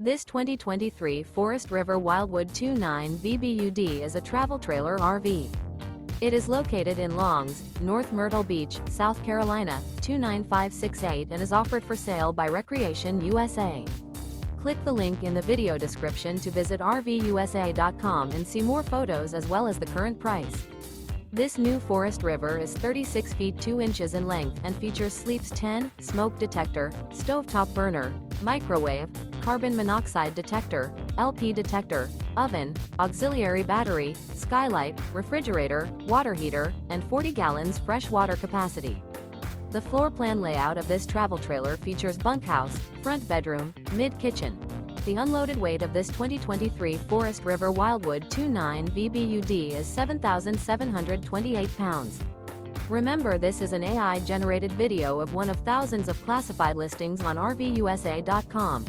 This 2023 Forest River Wildwood 29 VBUD is a travel trailer RV. It is located in Longs, North Myrtle Beach, South Carolina, 29568 and is offered for sale by Recreation USA. Click the link in the video description to visit RVUSA.com and see more photos as well as the current price. This new Forest River is 36 feet 2 inches in length and features sleeps 10, smoke detector, stovetop burner, microwave, carbon monoxide detector, LP detector, oven, auxiliary battery, skylight, refrigerator, water heater, and 40 gallons fresh water capacity. The floor plan layout of this travel trailer features bunkhouse, front bedroom, mid-kitchen. The unloaded weight of this 2023 Forest River Wildwood 29 VBUD is 7,728 pounds. Remember, this is an AI-generated video of one of thousands of classified listings on RVUSA.com.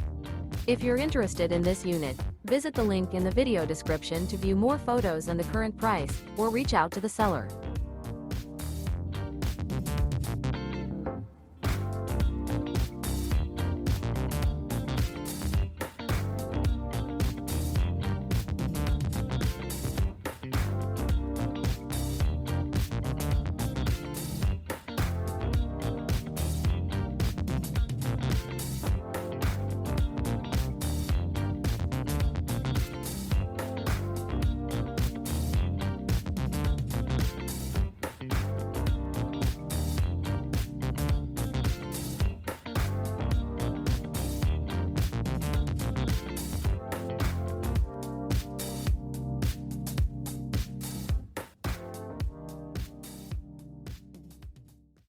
If you're interested in this unit, visit the link in the video description to view more photos and the current price, or reach out to the seller.